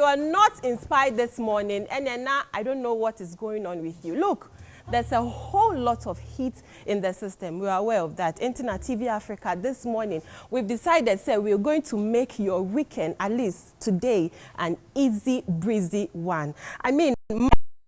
are not inspired this morning, and then now I don't know what is going on with you. Look, there's a whole lot of heat in the system. We are aware of that. Internet TV Africa this morning, we've decided, say, we're going to make your weekend, at least today, an easy, breezy one. I mean,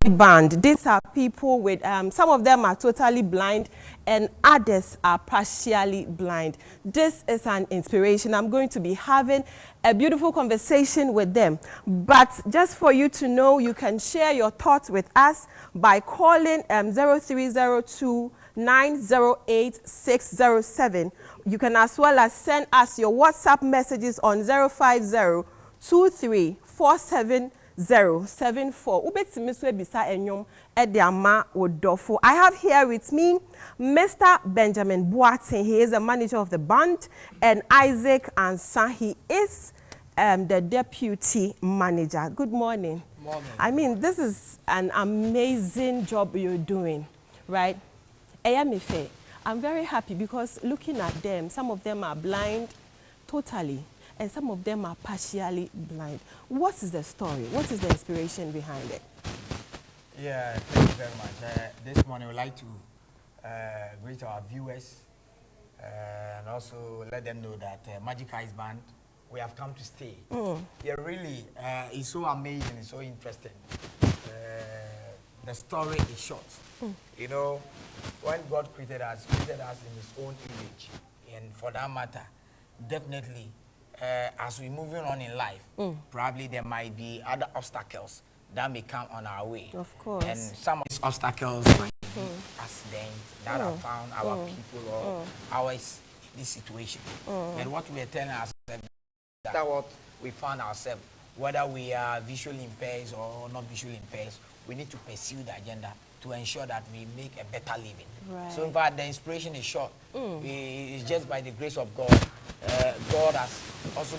band, these are people with, some of them are totally blind and others are partially blind. This is an inspiration. I'm going to be having a beautiful conversation with them. But just for you to know, you can share your thoughts with us by calling 0302 908 607. You can as well as send us your WhatsApp messages on 050 2347 074. I have here with me Mr. Benjamin Boateng. He is the manager of the band, and Isaac Ansa. He is the deputy manager. Good morning. Morning. I mean, this is an amazing job you're doing, right? I'm very happy because looking at them, some of them are blind totally, and some of them are partially blind. What is the story? What is the inspiration behind it? Yeah, thank you very much. This morning we'd like to greet our viewers and also let them know that Magic Eyes Band, we have come to stay. Yeah, really, it's so amazing, it's so interesting. The story is short. You know, when God created us in His own image, and for that matter, definitely, as we're moving on in life, probably there might be other obstacles that may come on our way. Of course. And some of these obstacles might be accidents that have found our people or ours in this situation. And what we are telling ourselves, that's what we found ourselves, whether we are visually impaired or not visually impaired, we need to pursue the agenda to ensure that we make a better living. Right. So in fact, the inspiration is short. It's just by the grace of God. God has also,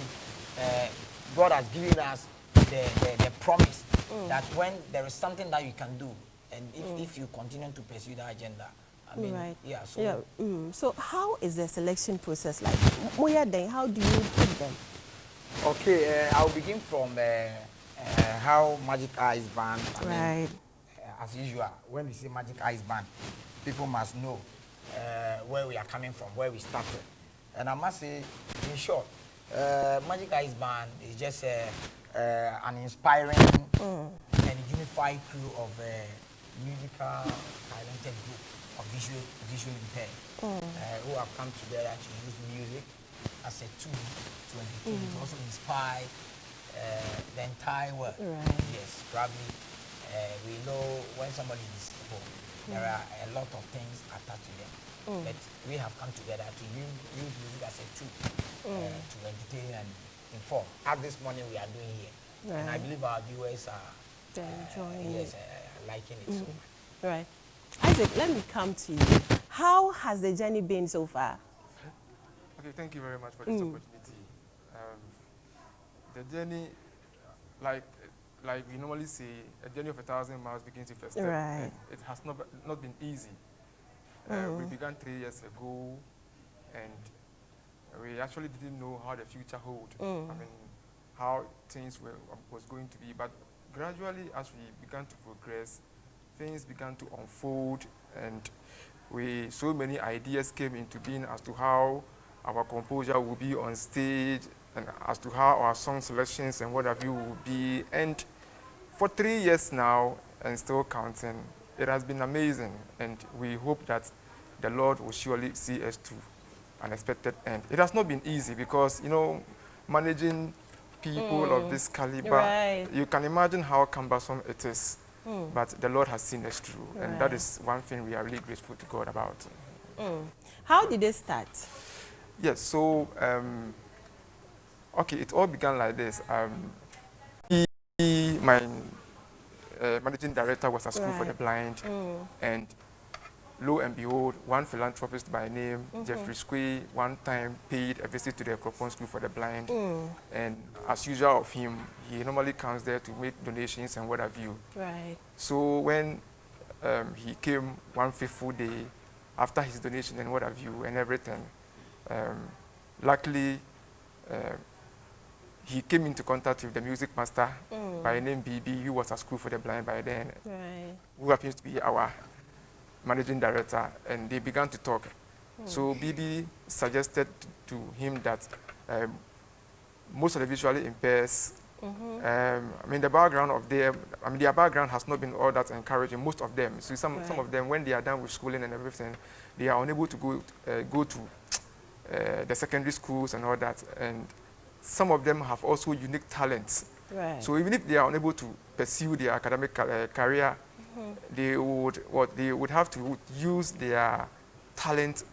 God has given us the promise that when there is something that you can do, and if you continue to pursue that agenda, I mean, right. yeah. So, So how is the selection process like? How do you pick them? Okay, I'll begin from how Magic Eyes Band. I mean, as usual, when we say Magic Eyes Band, people must know where we are coming from, where we started. And I must say, in short, Magic Eyes Band is just an inspiring and unified crew of musical talented group of visually impaired who have come together to use music as a tool to entertain, to also inspire the entire world. Right. Yes, probably we know when somebody is disabled, there are a lot of things attached to them. But we have come together to use music as a tool to entertain and inform. As this morning we are doing here. Right. And I believe our viewers are enjoying it. liking it so much. Right. Isaac, let me come to you. How has the journey been so far? Okay, thank you very much for this opportunity. The journey, like we normally say, a journey of 1,000 miles begins with a step. Right. It has not been easy. We began 3 years ago, and we actually didn't know how the future hold. I mean, how things was going to be. But gradually, as we began to progress, things began to unfold, and so many ideas came into being as to how our composure will be on stage, and as to how our song selections and what have you will be. And for 3 years now, and still counting, it has been amazing, and we hope that the Lord will surely see us to an expected end. It has not been easy because, you know, managing people of this caliber, you can imagine how cumbersome it is. But the Lord has seen us through, and that is one thing we are really grateful to God about. How did it start? Yes, so, okay, it all began like this. My managing director was at School for the Blind, and lo and behold, one philanthropist by name, Jeffrey Squay, one time paid a visit to the Cropon School for the Blind. And as usual of him, he normally comes there to make donations and what have you. Right. So when he came one fateful day, after his donation and what have you and everything, luckily he came into contact with the music master by the name BB, who was at School for the Blind by then, Right. who happens to be our managing director, and they began to talk. So BB suggested to him that most of the visually impaired, I mean, the background of them, I mean, their background has not been all that encouraging, most of them. So some of them, when they are done with schooling and everything, they are unable to go to the secondary schools and all that. And some of them have also unique talents. Right. So even if they are unable to pursue their academic career, they would have to use their talent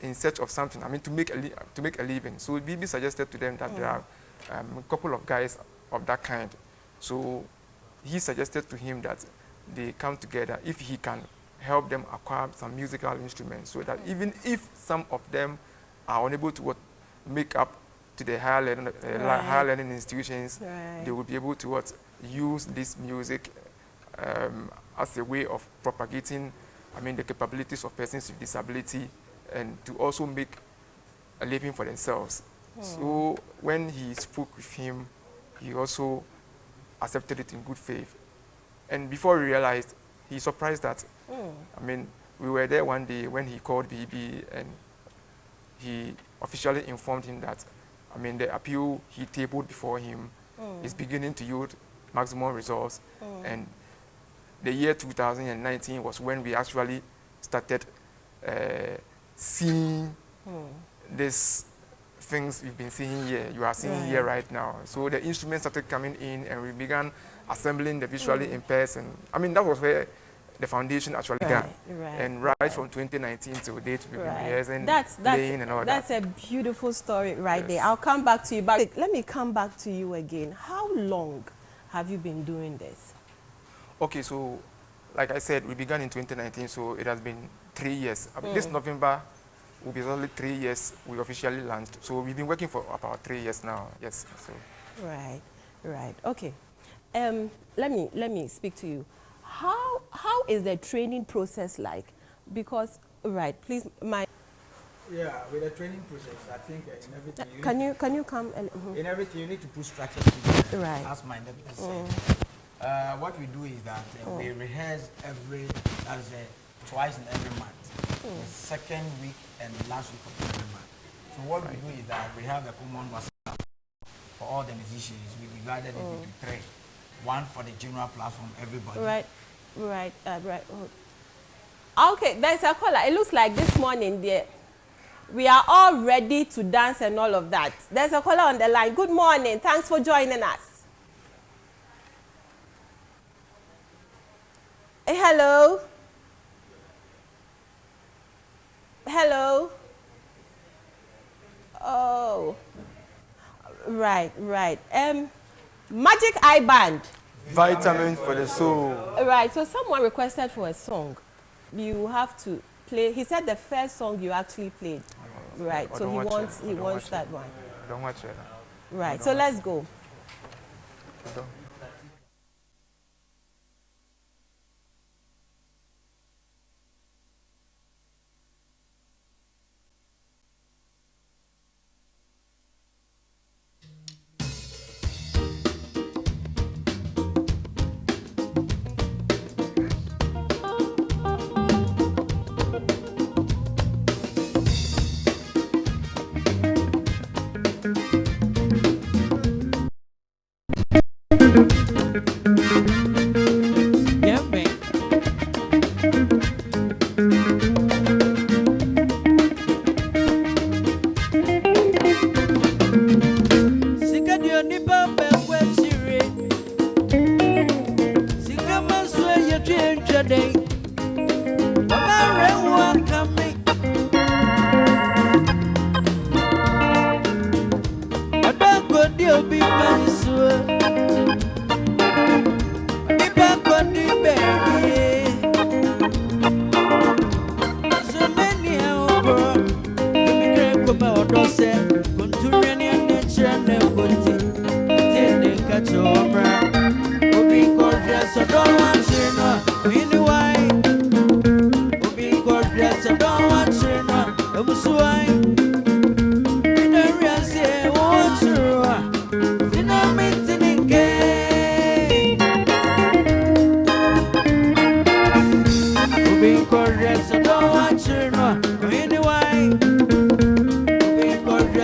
in search of something. I mean, to make a living. So BB suggested to them that there are a couple of guys of that kind. So he suggested to him that they come together if he can help them acquire some musical instruments, so that even if some of them are unable to make up to the higher learning institutions, they will be able to use this music as a way of propagating, I mean, the capabilities of persons with disability, and to also make a living for themselves. So when he spoke with him, he also accepted it in good faith. And before we realized, he surprised that, I mean, we were there one day when he called BB, and he officially informed him that, I mean, the appeal he tabled before him is beginning to yield maximum results. And the year 2019 was when we actually started seeing these things we've been seeing here, you are seeing here right now. So the instruments started coming in, and we began assembling the visually impaired. And I mean, that was where the foundation actually began. And right from 2019 to date, we've been rehearsing, playing and all that. That's a beautiful story there. I'll come back to you, but let me come back to you again. How long have you been doing this? Okay, so like I said, we began in 2019, so it has been 3 years. This November will be only 3 years we officially launched. So we've been working for about 3 years now. Yes. So. Right. Okay. Let me speak to you. How is the training process like? Because please, Yeah, with the training process, I think in everything. Can you come? In everything, you need to put structure together. Right. As my deputy said. What we do is that we rehearse twice in every month. The second week and the last week of every month. So what we do is that we have a common WhatsApp for all the musicians. We divided it into 3. One for the general platform, everybody. Right. Okay, there's a caller. It looks like this morning we are all ready to dance and all of that. There's a caller on the line. Good morning. Thanks for joining us. Hey, hello. Hello. Oh. Right. Magic Eye Band. Vitamin for the soul. Right. So someone requested for a song. You have to play. He said the first song you actually played. Right. So he wants that one. I don't watch it. Right. So let's go.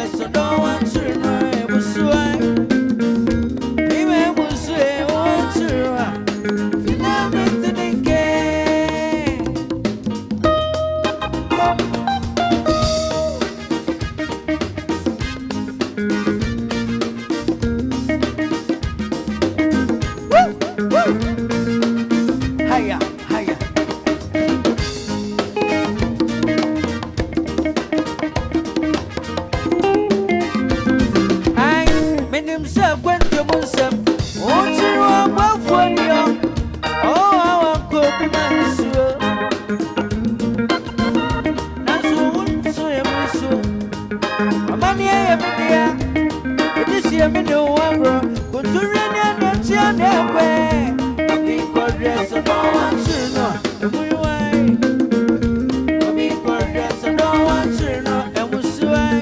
dress, I don't want to know. It was why. Even was I want to. You never did care. Hiya, hiya. Himself went to Munsum. Oh, to about for you. Oh, I want to be so. That's so I'm so. A man here, it is here, me no one, bro. Go to run and tell them where. Big dress, I don't want to know. Why? Big dress, I don't want to know. And was why.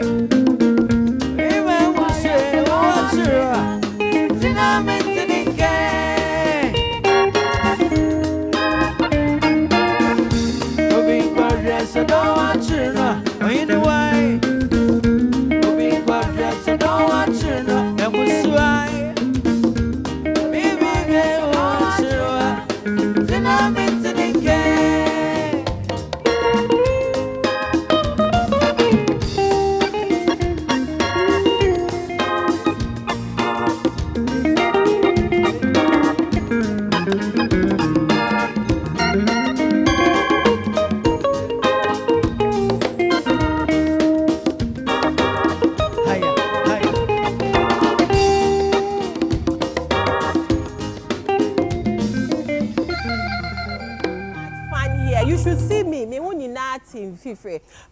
I don't want to know. Anyway, big dress, I don't want to know. That was why. Baby, I want to know. Then I'm into the game.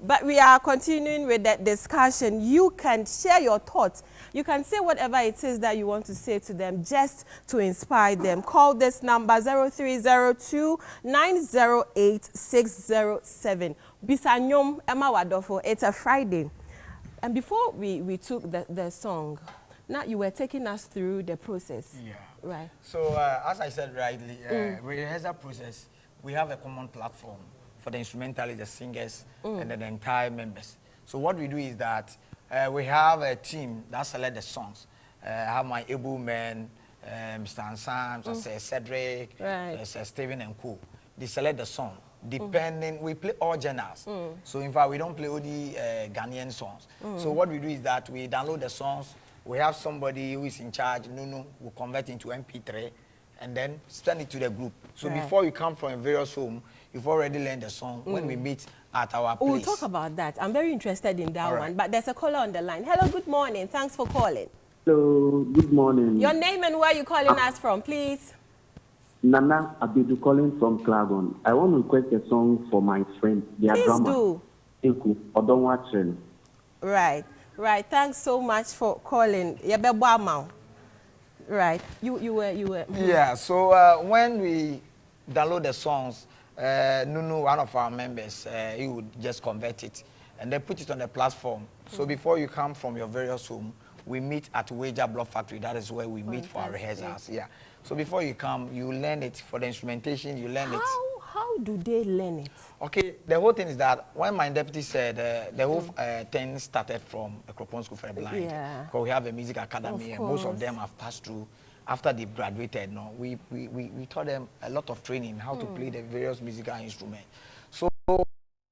But we are continuing with that discussion. You can share your thoughts. You can say whatever it is that you want to say to them just to inspire them. Call this number 0302 908 607. Bisanyom Emma Wadofo. It's a Friday. And before we took the song, now you were taking us through the process. Yeah. Right. So as I said rightly, rehearsal process, we have a common platform for the instrumentalists, the singers, and then the entire members. So what we do is that we have a team that select the songs. I have my able men, Mr. Ansam, Cedric, Steven and Co. They select the song. Depending, we play all genres. So in fact, we don't play only Ghanaian songs. So what we do is that we download the songs. We have somebody who is in charge, Nunu, will convert into MP3 and then send it to the group. So before you come from a various home, you've already learned the song when we meet at our place. We'll talk about that. I'm very interested in that one. But there's a caller on the line. Hello, good morning. Thanks for calling. Hello, good morning. Your name and where you calling us from, please? Nana Abidu calling from Klagon. I want to request a song for my friend, their drummer. Please do. Odonwatchen. Right. Thanks so much for calling. Right. You were. Yeah. So when we download the songs, Nunu, one of our members, he would just convert it and then put it on the platform. So before you come from your various home, we meet at Wager Block Factory. That is where we meet for our rehearsals. Yeah. So before you come, you learn it for the instrumentation. You learn it. How do they learn it? Okay. The whole thing is that when my deputy said the whole thing started from a Cropon School for the Blind. Yeah. Because we have a music academy, and most of them have passed through. After they've graduated, no, we taught them a lot of training how to play the various musical instruments. So we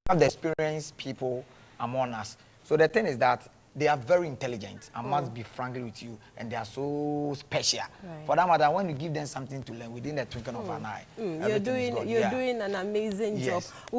have the experienced people among us. So the thing is that they are very intelligent. I must be frankly with you, and they are so special. Right. For that matter, when you give them something to learn within the twinkling of an eye, you're doing an amazing job.